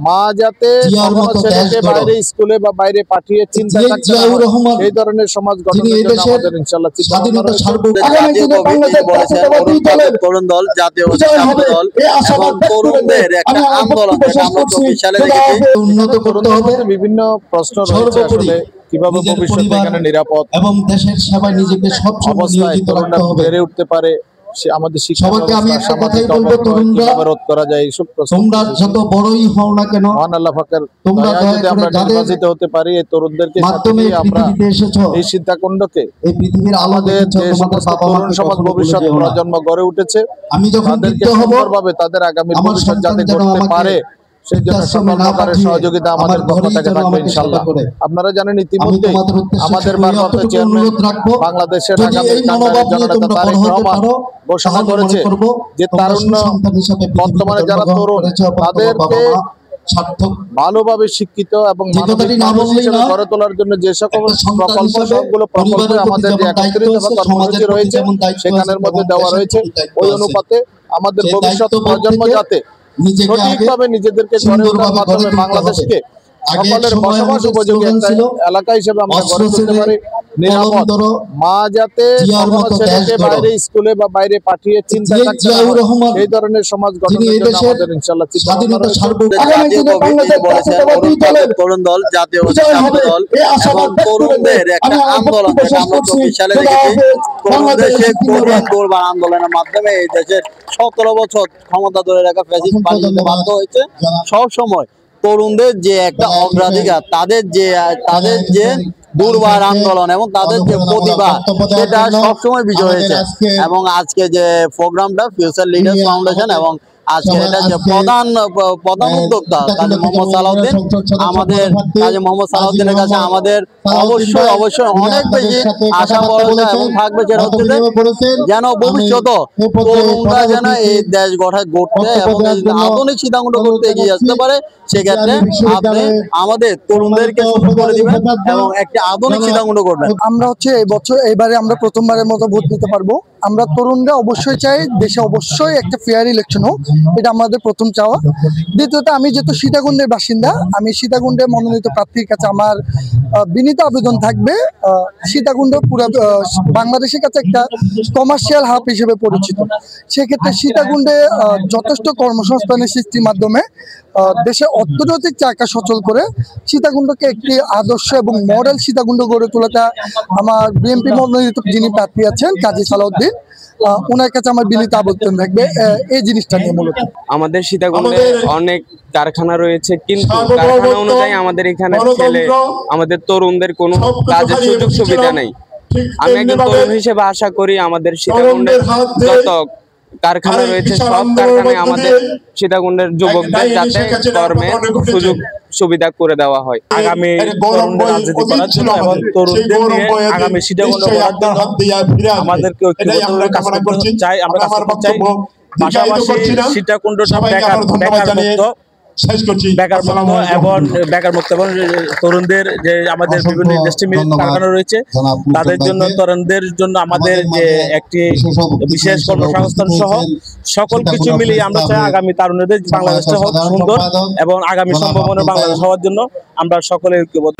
মা যাতে কখনো ছেলেকে বাইরে স্কুলে বা বাইরে পাঠিয়ে চিন্তা থাকতে না হয়, এই ধরনের সমাজ গঠনের জন্য আমাদের ইনশাআল্লাহ তরুণ দল, জাতীয় দল এবং তরুণদের একটা আন্দোলন যেটা আমরা 24 সালে দেখেছি। উন্নত করতে হবে। বিভিন্ন প্রশ্ন রয়েছে আসলে কিভাবে ভবিষ্যতে এখানে নিরাপদ এবং দেশের সেবায় নিজেকে সবসময় নিয়োজিত রাখতে হবে, বেড়ে উঠতে পারে আমাদের শিক্ষা সবাইকে আমি একটা কথাই বলবো, তরুণরা রোধ করা যায় এইসব তোমরা যত বড়ই হও না কেন, মহান আল্লাহ পাকের তোমরা যদি আমরা নির্বাচিত হতে পারি এই তরুণদেরকে মাধ্যমে আমরা পৃথিবীতে এসেছো, এই সিদ্ধাকুণ্ডকে এই পৃথিবীর আলো আমাদের যে সমস্ত তরুণ সমাজ ভবিষ্যৎ প্রজন্ম গড়ে উঠেছে, আমি যখন তাদেরকে সুন্দরভাবে তাদের আগামী ভবিষ্যৎ যাতে গড়তে পারে সেই জন্য সকল প্রকারের সহযোগিতা আমাদের পক্ষ থেকে থাকবে ইনশাআল্লাহ। আপনারা জানেন ইতিমধ্যে আমাদের ভারপ্রাপ্ত চেয়ারম্যান বাংলাদেশের আগামী জননেতা তারেক রহমান ঘোষণা করেছে যে তারুণ্য বর্তমানে যারা তরুণ তাদেরকে ভালোভাবে শিক্ষিত এবং গড়ে তোলার জন্য যে সকল প্রকল্প সবগুলো প্রকল্প আমাদের যে একত্রিত কর্মসূচি রয়েছে সেখানের মধ্যে দেওয়া রয়েছে, ওই অনুপাতে আমাদের ভবিষ্যৎ প্রজন্ম যাতে সঠিকভাবে নিজেদেরকে গড়ে ওঠার মাধ্যমে বাংলাদেশকে সকলের বসবাস উপযোগী একটা এলাকা হিসেবে আমরা গড়ে তুলতে পারি। নিরাপদ মা যাতে কখনো ছেলেকে বাইরে স্কুলে বা বাইরে পাঠিয়ে চিন্তা থাকতে না হয়, এই ধরনের সমাজ গঠনের জন্য আমাদের ইনশাআল্লাহ তরুণ দল, জাতীয় দল এবং তরুণদের একটা আন্দোলন যেটা আমরা 24 সালে দেখেছি। তরুণদের সেই তরুণ আন্দোলনের মাধ্যমে এই দেশের 17 বছর ক্ষমতা ধরে রাখা ফ্যাসিস্ট পালিয়ে যেতে বাধ্য হয়েছে। সব সময় তরুণদের যে একটা অগ্রাধিকার, তাদের যে দুর্বার আন্দোলন এবং তাদের যে প্রতিভা, সেটা সবসময় বিজয় হয়েছে। এবং আজকে যে প্রোগ্রামটা ফিউচার লিডার্স ফাউন্ডেশন এবং আজকে এটা যে প্রধান উদ্যোক্তা কাজী মোহাম্মদ সালাউদ্দিন, আমাদের কাজী মোহাম্মদ সালাউদ্দিনের কাছে আমাদের অবশ্যই অনেক বেশি আশা ভরসা এবং থাকবে, যেটা হচ্ছে যেন ভবিষ্যৎ তরুণরা যেন এই দেশ গড়তে এবং আধুনিক সিদ্ধান্ত করতে এগিয়ে আসতে পারে। সেক্ষেত্রে আপনি আমাদের তরুণদেরকে সুযোগ করে দিবেন এবং একটা আধুনিক সিদ্ধান্ত করবেন। আমরা এবারে আমরা প্রথমবারের মতো ভোট দিতে পারবো। আমরা তরুণরা অবশ্যই চাই দেশে অবশ্যই একটা ফেয়ার ইলেকশন হোক, এটা আমাদের প্রথম চাওয়া। দ্বিতীয়ত, আমি যেহেতু সীতাকুণ্ডের বাসিন্দা, আমি সীতাকুণ্ডের মনোনীত প্রার্থীর কাছে আমার বিনীত আবেদন থাকবে, সীতাকুণ্ড পুরো বাংলাদেশের কাছে একটা কমার্শিয়াল হাব হিসেবে পরিচিত। সেক্ষেত্রে সীতাকুণ্ডে যথেষ্ট কর্মসংস্থানের সৃষ্টির মাধ্যমে দেশের অর্থনৈতিক চাকা সচল করে সীতাকুণ্ডকে একটি আদর্শ এবং মডেল সীতাকুণ্ড গড়ে তোলাটা আমার বিএনপি মনোনীত যিনি প্রার্থী আছেন কাজী সালাউদ্দিন, ওনার কাছে আমার বিনীত আবেদন থাকবে এই জিনিসটা নিয়ে। মূলত আমাদের সীতাকুণ্ডে অনেক কারখানা রয়েছে, কিন্তু কারখানা অনুযায়ী আমাদের এখানে আমাদের তরুণদের কোনো কাজের সুযোগ সুবিধা নেই। আমি একজন তরুণ হিসেবে আশা করি আমাদের সীতাকুণ্ডের যত কারখানা রয়েছে সব কারখানায় আমাদের সীতাকুণ্ডের যুবকদের যাতে কর্মের সুযোগ সুবিধা করে দেওয়া হয়। আগামী তরুণদের রাজনীতি করার জন্য এবং তরুণদের নিয়ে আগামী সীতাকুণ্ড করার জন্য আমাদেরকে ঐক্যবদ্ধভাবে কাজ করতে চাই। আমরা কাজ করতে চাই, পাশাপাশি সীতাকুণ্ডটা বেকার মুক্ত এবং তরুণদের যে আমাদের বিভিন্ন ইন্ডাস্ট্রি কারখানা রয়েছে তাদের জন্য, তরুণদের জন্য আমাদের যে একটি বিশেষ কর্মসংস্থান সহ সকল কিছু মিলিয়ে আমরা চাই আগামী তরুণদের বাংলাদেশটা হোক সুন্দর এবং আগামী সম্ভাবনা বাংলাদেশ হওয়ার জন্য আমরা সকলে ঐক্যবদ্ধ।